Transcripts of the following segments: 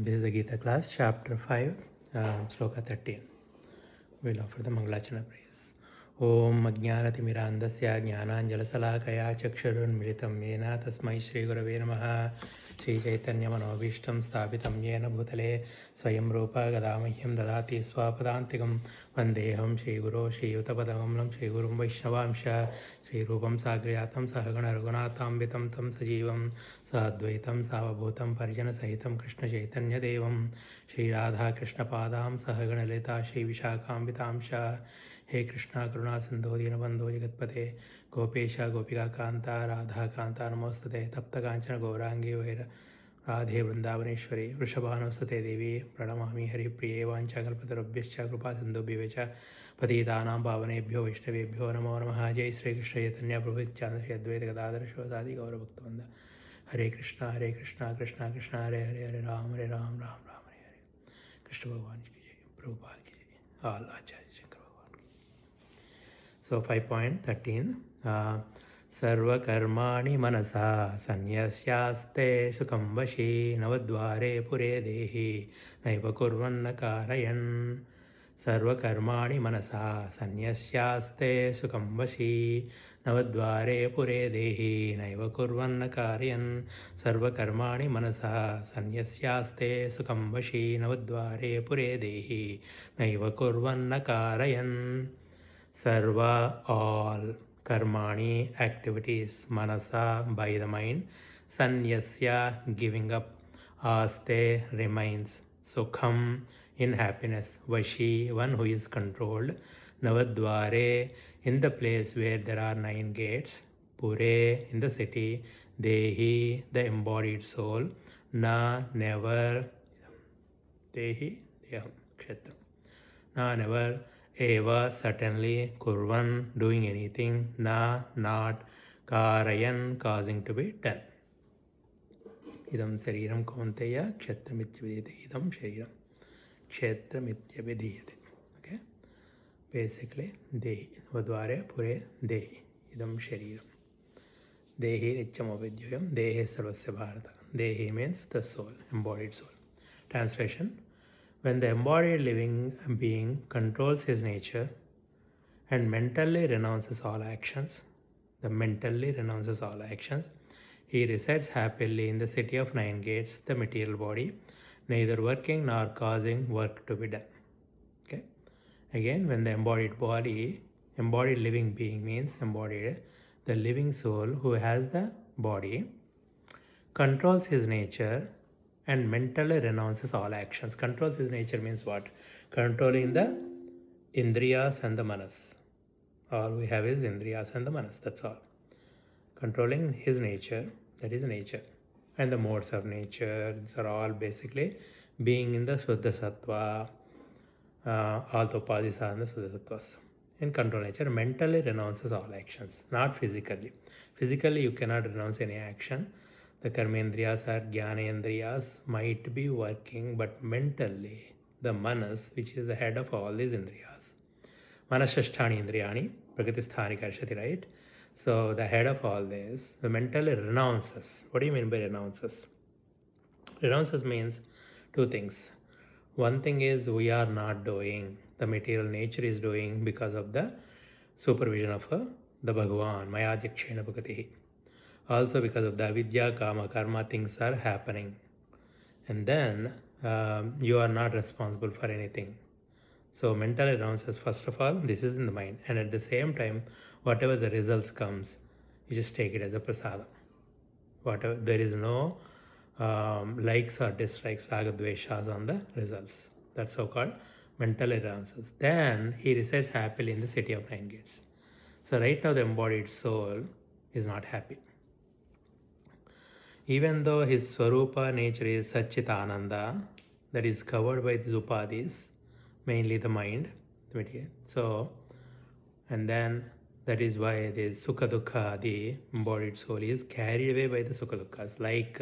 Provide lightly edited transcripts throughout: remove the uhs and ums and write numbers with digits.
This is the Gita class, chapter 5, sloka 13. We'll offer the Mangalachana prayers. Om Ajnanatimirandasya Jnananjalasalakaya Chakshurunmilitam Yena Tasmai Shri Gurave Namaha. Shri Chaitanya Manobhishtam Sthapitam Yena Bhutale Swayam Rupa Gadamahyam Dadati Swapadantikam Vandeham Shri Guru Shri Yutapadamam Shri Gurum Vaishnavamsha Shri Rupam Sagriyatam Sahagana Raghunatambitam Tam Sajivam Sadvaitam Savabhutam Parijana Sahitam Krishna Chaitanya Devam Shri Radha Krishna Padam Sahagana Lita Shri Vishakhambitamsha हे कृष्णा करुणा सिंधो दीनबंधो जगत्पते गोपेशा गोपिका कांता राधा कांता नमोस्तुते तप्त कांचन गौरांगी वैर राधे वृंदावनेश्वरी वृषभानुस्तुते देवी प्रणमामि हरिप्रिये वाञ्छाकल्पतरुभ्यश्च कृपा सिन्धुभ्यः च पतितानां पावनेभ्यो वैष्णवेभ्यो नमो नमः जय श्री कृष्ण चैतन्य प्रभु नित्यानंद श्री अद्वैत गदाधर शिवासादि गौरभक्तवृंद हरे कृष्णा कृष्णा कृष्णा हरे हरे हरे राम राम राम हरे हरे कृष्ण भगवान की जय प्रभुपाद की जय ऑल आचार्य शंकर भगवान की। So 5.13 सर्वकर्माणि मनसा सन्न्यस्यास्ते सुखं वशी नवद्वारे पुरे देहि नैव कुर्वन्न कारयन् सर्वकर्माणि मनसा सन्न्यस्यास्ते सुखं वशी नवद्वारे पुरे देहि नैव कुर्वन्न कारयन् सर्वकर्माणि मनसा सन्न्यस्यास्ते सुखं वशी नवद्वारे पुरे देहि नैव कुर्वन्न कारयन् Sarva, all, karmani, activities, manasa, by the mind, sanyasya, giving up, aste, remains, sukham, in happiness, vashi, one who is controlled, navadvare, in the place where there are 9 gates, pure, in the city, dehi, the embodied soul, na, never, dehi, deham, kshetra, na, never, eva, certainly, kurvan, doing anything, na, not, karayan, causing to be done. Idam shariram kaunteya kshetramityabhidiyate. Idam shariram kshetramityabhidiyate. Okay? Basically, dehi. Vadvare pure dehi. Idam shariram. Dehi nityam avidyayam. Dehi sarvasya bharata. Dehi means the soul, embodied soul. Translation: when the embodied living being controls his nature and mentally renounces all actions, he resides happily in the city of 9 gates, the material body, neither working nor causing work to be done. Okay? Again, when the embodied living being means embodied, the living soul who has the body, controls his nature and mentally renounces all actions. Controls his nature means what? Controlling the indriyas and the manas. All we have is indriyas and the manas, that's all. Controlling his nature, that is nature. And the modes of nature, these are all basically being in the Suddha Sattva, all the upadhis are in the Suddha Sattvas. In control nature, mentally renounces all actions, not physically. Physically, you cannot renounce any action. The karmendriyas or jnanendriyas might be working, but mentally, the manas, which is the head of all these indriyas, manashasthani indriyani, prakritisthani karshati, right? So the head of all this, the mentally renounces. What do you mean by renounces? Renounces means 2 things. One thing is we are not doing, the material nature is doing because of the supervision of the Bhagavan, Mayadhyakshena Bhagatihi. Also because of the avidya, kama, karma, things are happening. And then you are not responsible for anything. So mental renounces, first of all, this is in the mind. And at the same time, whatever the results comes, you just take it as a prasadam. Whatever, there is no likes or dislikes, raga, dveshas on the results. That's so-called mental renounces. Then he resides happily in the city of 9 gates. So right now the embodied soul is not happy. Even though his Swarupa nature is Satchitananda, that is covered by these upadhis, mainly the mind, the material. So, and then that is why the Sukha Dukkha, the embodied soul, is carried away by the Sukha Dukkha's, like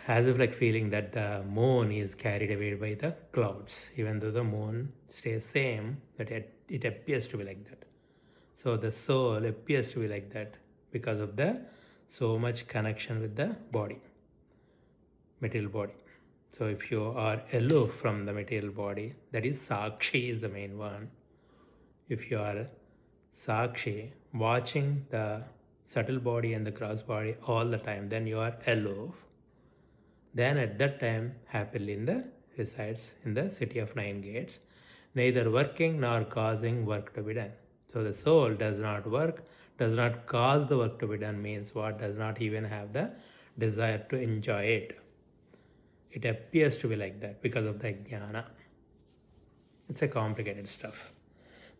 as if like feeling that the moon is carried away by the clouds, even though the moon stays same, but it appears to be like that. So the soul appears to be like that because of the so much connection with the body. material body. So if you are aloof from the material body, that is Sakshi is the main one. If you are Sakshi, watching the subtle body and the gross body all the time, then you are aloof. Then at that time, happily in the resides in the city of nine gates, neither working nor causing work to be done. So the soul does not work, does not cause the work to be done, means what? Does not even have the desire to enjoy it. It appears to be like that because of the jnana. It's a complicated stuff.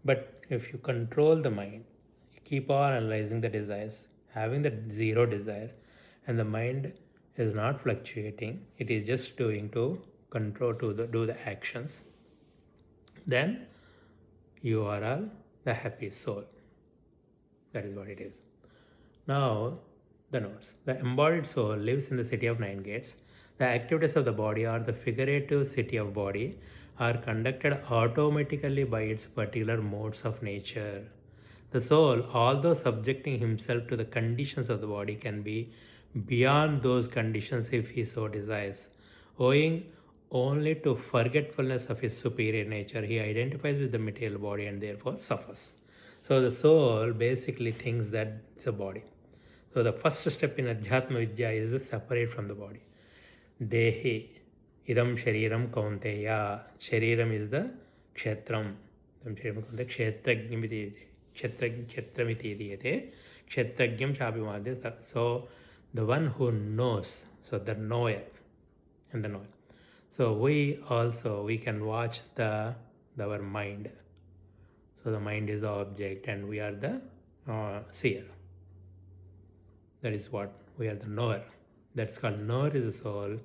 But if you control the mind, you keep on analyzing the desires, having the zero desire, and the mind is not fluctuating, it is just doing to control to do the actions, then you are all the happy soul. That is what it is. Now, the notes. The embodied soul lives in the city of nine gates. The activities of the body or the figurative city of body are conducted automatically by its particular modes of nature. The soul, although subjecting himself to the conditions of the body, can be beyond those conditions if he so desires. Owing only to forgetfulness of his superior nature, he identifies with the material body and therefore suffers. So the soul basically thinks that it's a body. So the first step in Adhyatma Vidya is to separate from the body. Dehi, idam shariram kaunteya. Shariram is the kshetram. Idam shariram kaunteya kshetrajnamiti diyate. Kshetrajnam chapimadya. So the one who knows, so the knower and the knower. So we can watch our mind. So the mind is the object and we are the seer. That is what we are, the knower. That's called knower is the soul.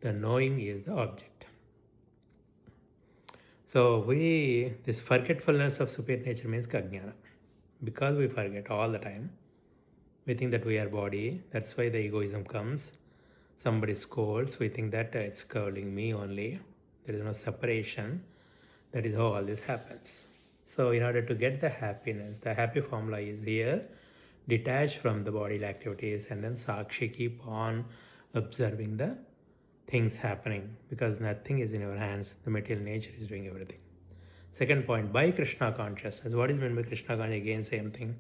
The knowing is the object. So this forgetfulness of superior nature means kajnana. Because we forget all the time, we think that we are body. That's why the egoism comes. Somebody scolds, we think that it's scolding me only. There is no separation. That is how all this happens. So in order to get the happiness, the happy formula is here. Detach from the bodily activities and then Sakshi, keep on observing the things happening because nothing is in your hands. The material nature is doing everything. Second point, by Krishna consciousness. What is meant by Krishna consciousness? Again, same thing.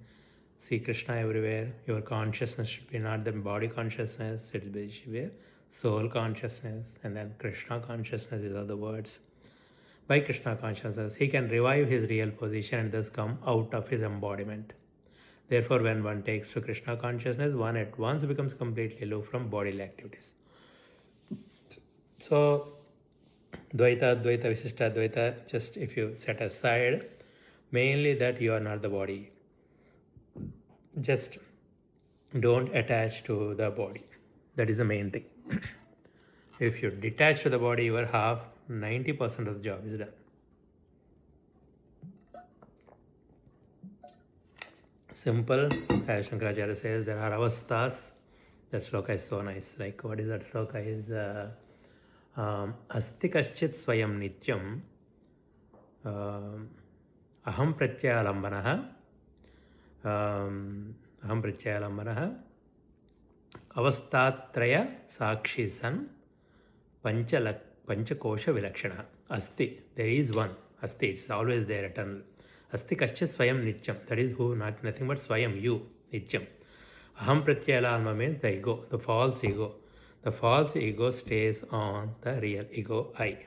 See Krishna everywhere. Your consciousness should be not the body consciousness, it should be soul consciousness, and then Krishna consciousness is other words. By Krishna consciousness, he can revive his real position and thus come out of his embodiment. Therefore, when one takes to Krishna consciousness, one at once becomes completely aloof from bodily activities. So, Dvaita, Advaita, Visishta, Advaita, just if you set aside, mainly that you are not the body. Just don't attach to the body. That is the main thing. If you detach to the body, you are 90% of the job is done. Simple, as Shankaracharya says, there are avasthas. That sloka is so nice. Like, what is that sloka? Is asti kaschit swayam nityam aham pratyalambanaha avasthatraya sakshi san panchakosha vilakshana. Asti, there is one. Asti, it's always there, eternal. Asti kaschit swayam nityam. That is who, nothing but swayam, you, nityam. Aham pratyala alma means the ego, the false ego. The false ego stays on the real ego, I.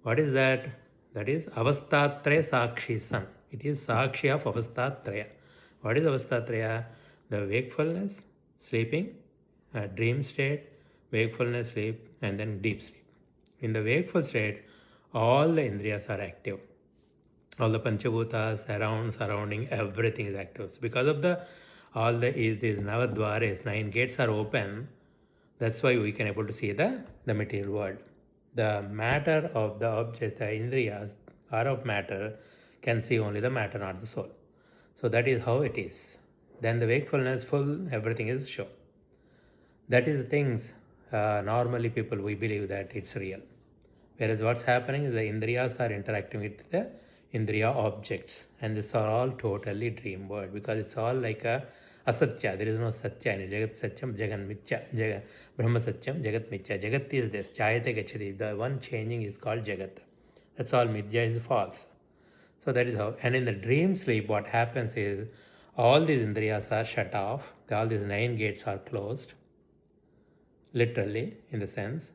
What is that? That is avasthatraya sakshi san. It is sakshi of avasthatraya. What is avasthatraya? The wakefulness, sleeping, dream state, wakefulness, sleep, and then deep sleep. In the wakeful state, all the indriyas are active. All the panchabhutas surrounding everything is active. So because of these navadvares, 9 gates are open. That's why we can able to see the material world. The matter of the objects, the indriyas are of matter, can see only the matter, not the soul. So that is how it is. Then the wakefulness full, everything is shown. That is the things, normally people, we believe that it's real. Whereas what's happening is the indriyas are interacting with the indriya objects. And these are all totally dream world because it's all like a asatya, there is no satya in it. Jagat satyam, jagan mitya, brahma satyam, jagat mitya. Jagat is this, jayate gachati. The one changing is called jagat. That's all. Midya is false. So that is how. And in the dream sleep, what happens is all these indriyas are shut off. All these 9 gates are closed. Literally, in the sense,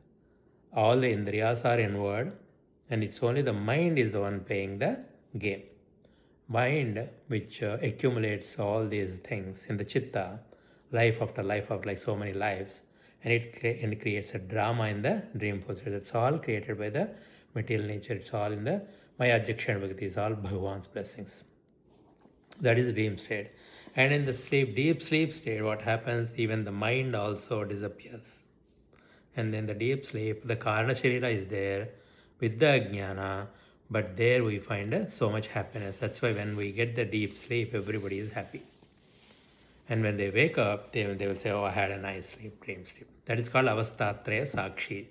all the indriyas are inward, and it's only the mind is the one playing the game. Mind, which accumulates all these things in the chitta, life after life of like so many lives, and it creates a drama in the dream posture. That's all created by the material nature. It's all in the Maya Jakshan Bhakti, is all Bhagavan's blessings. That is dream state. And in the sleep, deep sleep state, what happens? Even the mind also disappears. And then the deep sleep, the Karana Sharira is there with the Jnana, but there we find so much happiness. That's why when we get the deep sleep, everybody is happy. And when they wake up, they will say, oh, I had a nice sleep, dream sleep. That is called Avastatraya Sakshi.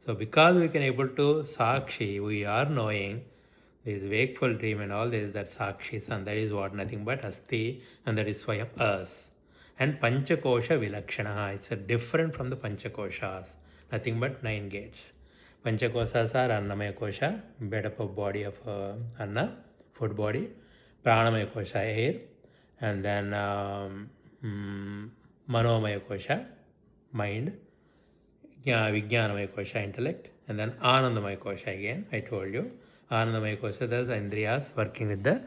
So because we can able to Sakshi, we are knowing this wakeful dream and all this, that Sakshi, and that is what, nothing but Asti, and that is Swayam us. And Panchakosha Vilakshana, it's different from the Panchakoshas, nothing but 9 gates. Panchakoshas are Annamaya Kosha, made up of body of Anna, food body, Pranamaya Kosha, air, and then Manomaya Kosha, mind, Vijnanamaya Kosha, intellect, and then Anandamaya Kosha again, I told you. Anandamaya Kosha, those Indriyas working with the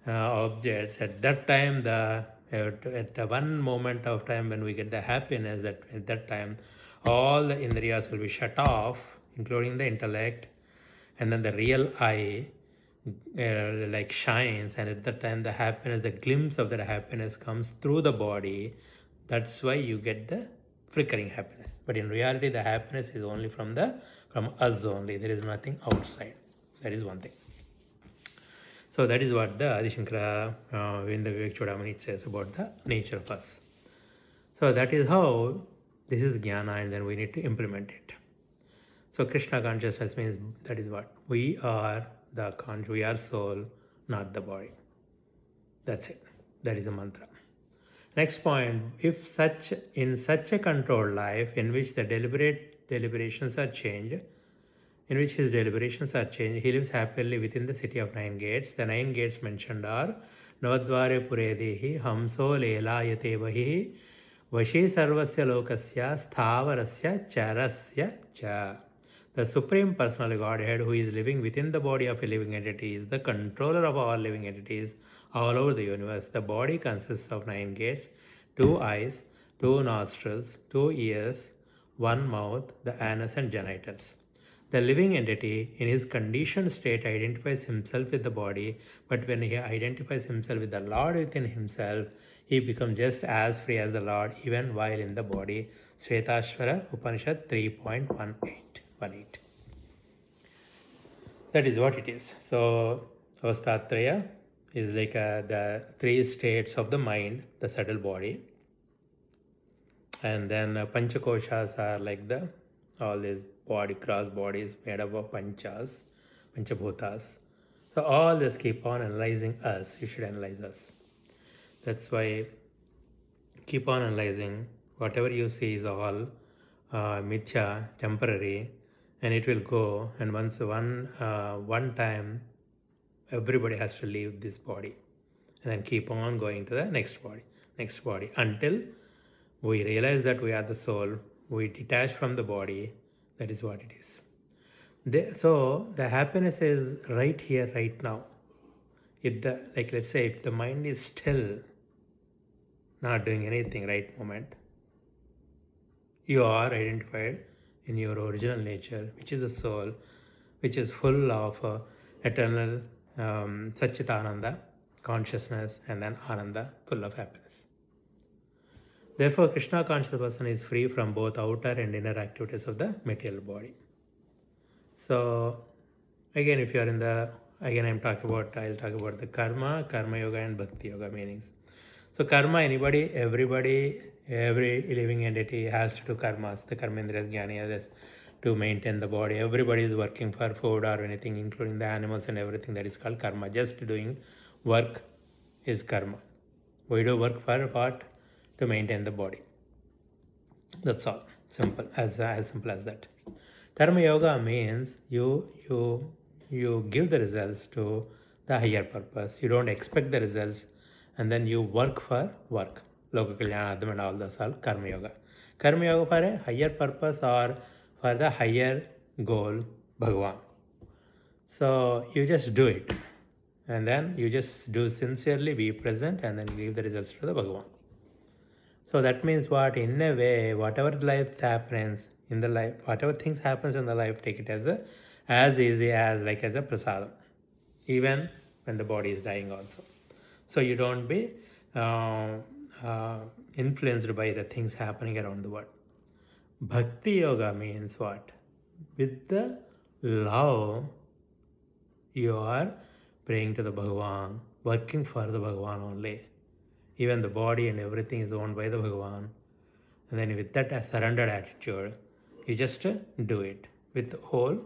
objects. At that time, at one moment of time when we get the happiness, that at that time, all the Indriyas will be shut off, including the intellect, and then the real I like shines, and at that time the happiness, the glimpse of that happiness comes through the body. That's why you get the flickering happiness. But in reality, the happiness is only from us only. There is nothing outside. That is one thing. So that is what the Adi Shankara in the Vivek Chudamani says about the nature of us. So that is how this is jnana, and then we need to implement it. So Krishna consciousness means that is what we are, we are soul, not the body. That's it. That is a mantra. Next point, if in such a controlled life in which the deliberations are changed, he lives happily within the city of 9 gates. The 9 gates mentioned are Navadvare Puredehi, Hamso Lelayate Vahi, Vashi Sarvasya Lokasya, Sthavarasya Charasya Cha. The Supreme Personal Godhead, who is living within the body of a living entity, is the controller of all living entities all over the universe. The body consists of 9 gates, 2 eyes, 2 nostrils, 2 ears, 1 mouth, the anus and genitals. The living entity, in his conditioned state, identifies himself with the body, but when he identifies himself with the Lord within himself, he becomes just as free as the Lord, even while in the body. Svetashvara Upanishad 3.18. That is what it is. So, Avastatraya is like the 3 states of the mind, the subtle body. And then Panchakoshas are like all these cross bodies made up of panchas, panchabhutas. So all this keep on analyzing us. You should analyze us. That's why keep on analyzing. Whatever you see is all mithya, temporary, and it will go. And once one time, everybody has to leave this body, and then keep on going to the next body, until we realize that we are the soul. We detach from the body. That is what it is. So the happiness is right here, right now. Let's say, if the mind is still, not doing anything right moment, you are identified in your original nature, which is a soul, which is full of eternal Satchitananda, consciousness, and then Ananda, full of happiness. Therefore, Krishna conscious person is free from both outer and inner activities of the material body. So, again, if you are I'll talk about the karma yoga and bhakti yoga meanings. So, karma, every living entity has to do karmas. The karmendriyas, jnaniyas, to maintain the body. Everybody is working for food or anything, including the animals and everything. That is called karma. Just doing work is karma. We do work for what? to maintain the body. That's all. Simple, as simple as that. Karma yoga means you give the results to the higher purpose. You don't expect the results, and then you work for work. Loka Kalyanadam and all that's all karma yoga. Karma yoga for a higher purpose or for the higher goal, Bhagavan. So you just do it, and then you just do sincerely, be present, and then give the results to the Bhagavan. So that means what? In a way, whatever life happens in the life, whatever things happens in the life, take it as easy as like as a prasadam, even when the body is dying also. So you don't be influenced by the things happening around the world. Bhakti yoga means what? With the love, you are praying to the Bhagavan, working for the Bhagavan only. Even the body and everything is owned by the Bhagavan. And then with that surrendered attitude, you just do it with whole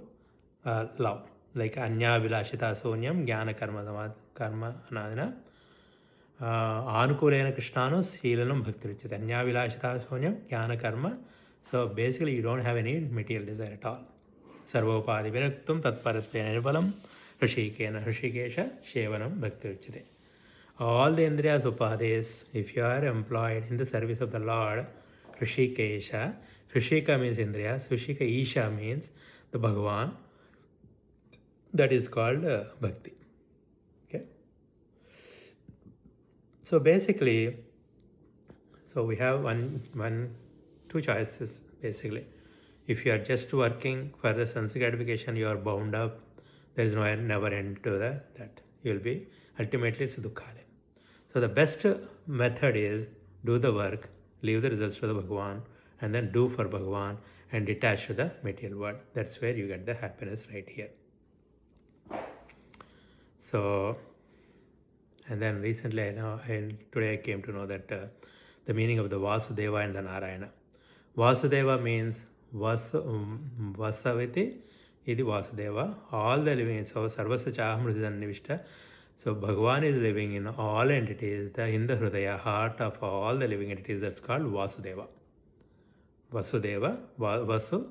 love. Like Anya Vilashita Sonyam Jnana Karma Anadana Anukulena Krishnano Silanam Bhakti Ruchita. Anya Vilashita Sonyam Jnana Karma. So basically you don't have any material desire at all. Sarvopadi Viraktum Tatparatve Nirbalam Hrishikesha Shevanam Bhakti Ruchite. All the Indriyas Upadis, if you are employed in the service of the Lord, Hrishikesha, Hrishika means Indriyas, Hrishika Isha means the Bhagavan, that is called Bhakti. Okay. So basically, so we have two choices basically. If you are just working for the sense gratification, you are bound up. There is never end to that. You will be, ultimately it's dukkha. So the best method is do the work, leave the results to the Bhagavan, and then do for Bhagavan and detach to the material world. That's where you get the happiness right here. So, and then recently today I came to know that the meaning of the Vasudeva and the Narayana. Vasudeva means Vasaviti iti Vasudeva, all the living, so Sarvasya Chahamrita Nivishta. So Bhagavan is living in all entities, in the Hridaya, heart of all the living entities. That's called Vasudeva. Vasudeva, Vasu,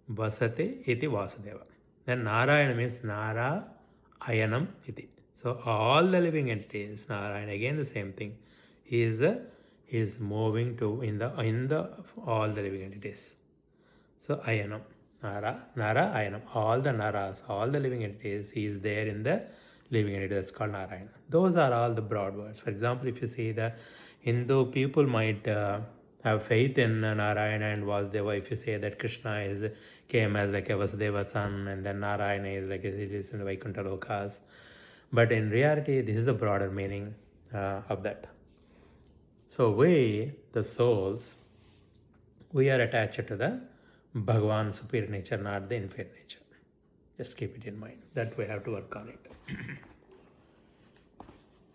Vasate iti Vasudeva. Then Narayana means Nara Ayanam iti. So all the living entities, Narayana, again the same thing. He is moving to in the all the living entities. So Ayanam, Nara Ayanam. All the Naras, all the living entities, he is there in the living entity. That's called Narayana. Those are all the broad words. For example, if you see the Hindu people might have faith in Narayana and Vasudeva. If you say that Krishna came as like a Vasudeva son, and then Narayana is like it is in the Vaikuntha Lokas. But in reality, this is the broader meaning of that. So we, the souls, we are attached to the Bhagavan superior nature, not the inferior nature. Just keep it in mind that we have to work on it.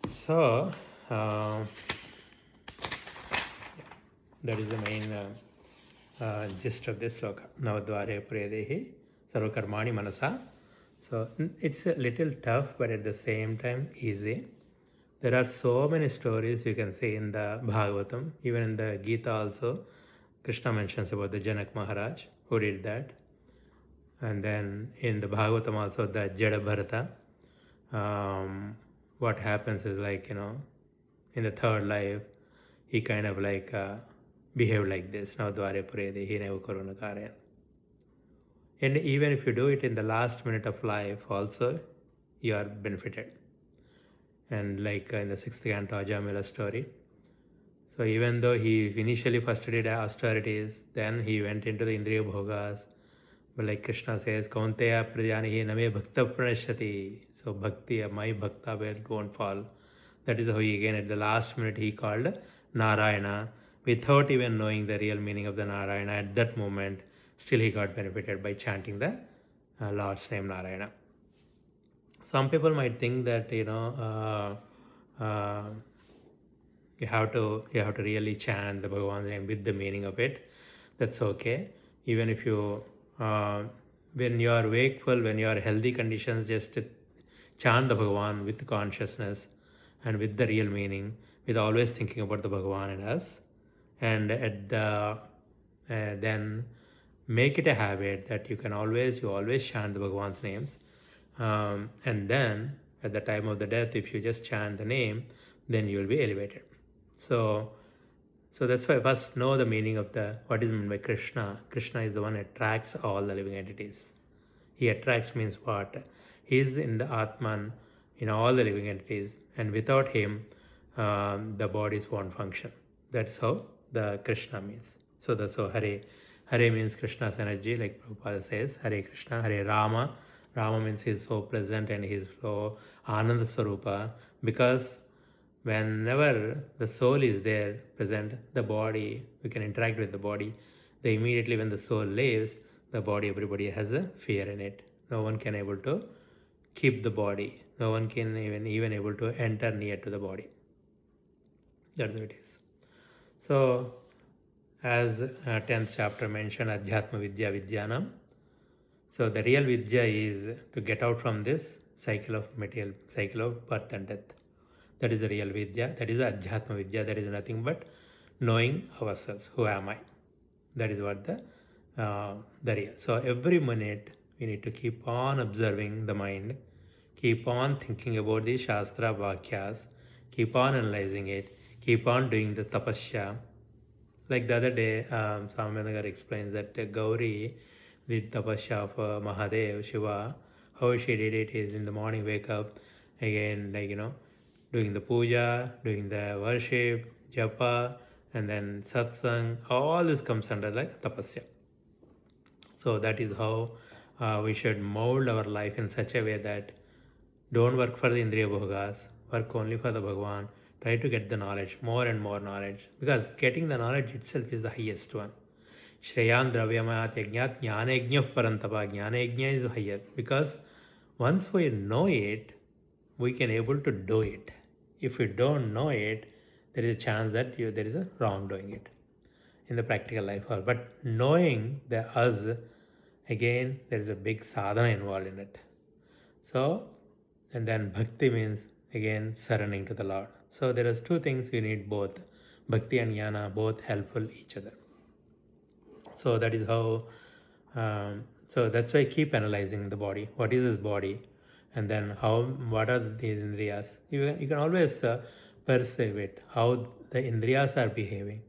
So, that is the main gist of this sloka. Navadvare Puredehi Sarvakarmani Manasa. So, it's a little tough, but at the same time easy. There are so many stories you can see in the Bhagavatam, even in the Gita also. Krishna mentions about the Janak Maharaj who did that. And then in the Bhagavatam also, the Jada Bharata, what happens is like, in the third life, he kind of like behaved like this. Now Dware Purede, he never Koruna Karya. And even if you do it in the last minute of life also, you are benefited. And like in the 6th canto Ajamila story. So even though he initially first did austerities, then he went into the Indriya Bhogas. But like Krishna says, Kaunteya Prajanihi Name Bhakta Pranashati. So Bhakti, my Bhakta won't fall. That is how he again at the last minute he called Narayana without even knowing the real meaning of the Narayana. At that moment, still he got benefited by chanting the Lord's name Narayana. Some people might think that, you have to really chant the Bhagavan's name with the meaning of it. That's okay. Even if you, when you are wakeful, when you are healthy conditions, just chant the Bhagavan with consciousness and with the real meaning, with always thinking about the Bhagavan and us. and then make it a habit that you always chant the Bhagwan's names, and then at the time of the death, if you just chant the name, then you will be elevated. So that's why first know the meaning of what is meant by Krishna. Krishna is the one who attracts all the living entities. He attracts means what? He is in the Atman in all the living entities, and without him, the bodies won't function. That's how the Krishna means. So that's how Hare. Hare means Krishna's energy, like Prabhupada says. Hare Krishna, Hare Rama. Rama means he's so pleasant and he's so Ananda Sarupa, because whenever the soul is there present, the body, we can interact with the body. Immediately when the soul leaves the body, everybody has a fear in it. No one can able to keep the body. No one can even able to enter near to the body. That's what it is. So, as 10th chapter mentioned, Adhyatma Vidya Vidyanam. So the real Vidya is to get out from this cycle of birth and death. That is the real Vidya. That is Adhyatma Vidya. That is nothing but knowing ourselves. Who am I? That is what the real. So every minute we need to keep on observing the mind, keep on thinking about the Shastra Vakyas, keep on analyzing it, keep on doing the tapasya. Like the other day, Samanagar explains that Gauri did tapasya of Mahadev, Shiva. How she did it is in the morning, wake up, again, doing the puja, doing the worship, japa, and then satsang. All this comes under like tapasya. So that is how we should mold our life in such a way that don't work for the Indriya Bhogas, work only for the Bhagwan. Try to get the knowledge, more and more knowledge, because getting the knowledge itself is the highest one. Shreyan Dravyamayat Yajnat Jnanajñah Parantapa. Jnanajña is higher, because once we know it, we can able to do it. If we don't know it, there is a chance that there is a wrong doing it in the practical life. But knowing the us, again, there is a big sadhana involved in it. So, and then bhakti means again surrendering to the Lord. So there is two things we need, both bhakti and jnana, both helpful each other. So that is how. So that's why I keep analyzing the body. What is this body? And then what are these indriyas? You can always perceive it, how the indriyas are behaving,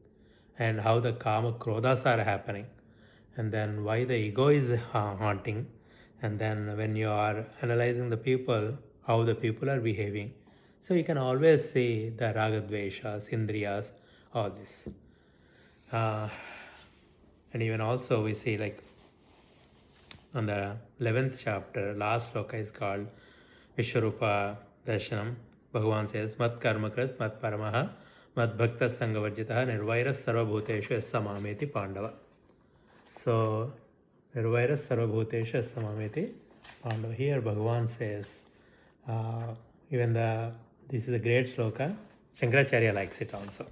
and how the kama krodhas are happening, and then why the ego is haunting, and then when you are analyzing the people, how the people are behaving. So you can always see the ragadveshas, indriyas, all this. And even also we see like on the 11th chapter, last sloka is called Vishwarupa Darshanam. Bhagavan says, Mat karmakrit, mat paramaha, mat bhakta sangavarjitaha, nirvairas sarvabhuteshu samameti pandava. So, nirvairas sarvabhuteshu samameti pandava. Here Bhagavan says, this is a great sloka. Shankaracharya likes it also.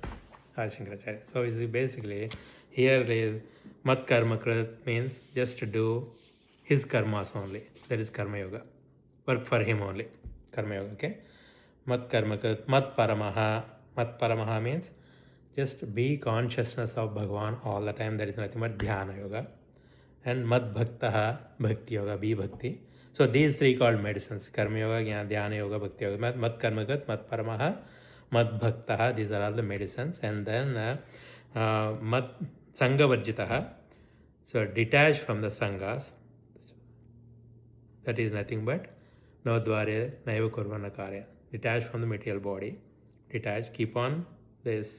Shankaracharya. So, it's basically, here is mat karmakrit means just to do his karmas only. That is karma yoga. Work for him only. Karma yoga, okay? Mat karmakrit, mat paramaha. Mat paramaha means just be consciousness of Bhagavan all the time. That is nothing but dhyana yoga. And mat bhaktaha, bhakti yoga, be bhakti. So these three called medicines. Karma yoga, dhyana yoga, bhakti yoga. Mat karmakrit, mat paramaha, mat bhaktaha. These are all the medicines. And then mat sangavarjitaha. So detach from the sanghas. That is nothing but no dvarya naiva kurvana karya. Detach from the material body. Detach, keep on this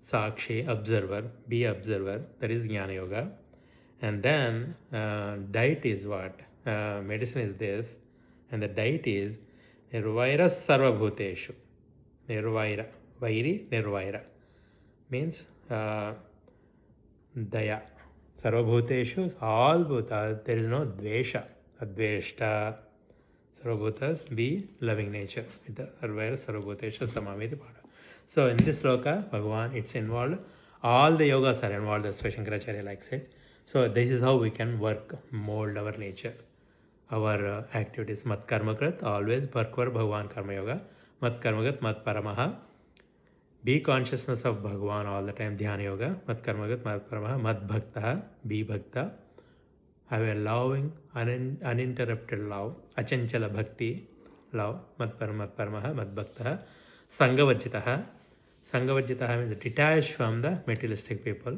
sakshi, observer, be observer. That is jnana yoga. And then diet is what? Medicine is this. And the diet is nirvaira sarvabhuteshu. Nirvaira. Vairi, nirvaira. Means daya. Sarvabhuteshu, all bhutas, there is no dvesha. Adveshta. Sarvabhutas, be loving nature. With the Arvaira Sarvabhutesha Samamiti Pada. So in this sloka, Bhagavan, it's involved. All the yogas are involved, that's why Shankaracharya likes it. So this is how we can work, mold our nature, our activities. Mat karmakrit, always work for Bhagavan Karma Yoga. Mat karmakrit, mat paramaha. Be consciousness of Bhagavan all the time. Dhyana yoga. Mat karmagat, mat paramaha, mat bhakta. Be bhakta. Have a loving, uninterrupted love. Achanchala bhakti. Love. Mat paramaha, mat bhakta. Sangavajitaha. Sangavajitaha means detached from the materialistic people.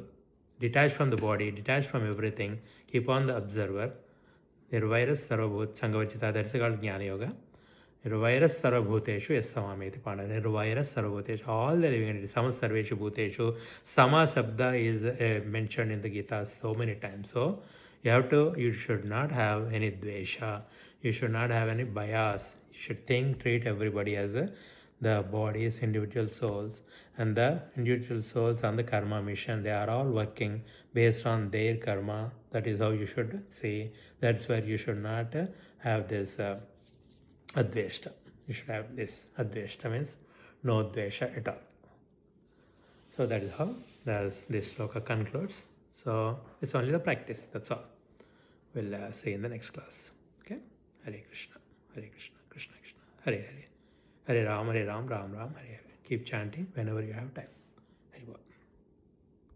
Detached from the body. Detached from everything. Keep on the observer. Nirvairas sarvabhut. Sangavajitaha. That's called Jnana Yoga. Nirvairas sarvabhuteshu yes samameti panda. Nirvairas sarvabhuteshu. All the living entities. Samasarveshu bhuteshu. Sama sabda is mentioned in the Gita so many times. So you should not have any dvesha. You should not have any bias. You should treat everybody as the bodies, individual souls, and the individual souls on the karma mission. They are all working based on their karma. That is how you should see. That's where you should not have this adveshta. You should have this adveshta means no dvesha at all. So that is how this sloka concludes. So it's only the practice. That's all. We'll see in the next class. Okay? Hare Krishna. Hare Krishna. Krishna Krishna. Hare Hare. Hare Ram, Ram Ram, Hare Hare. Keep chanting whenever you have time.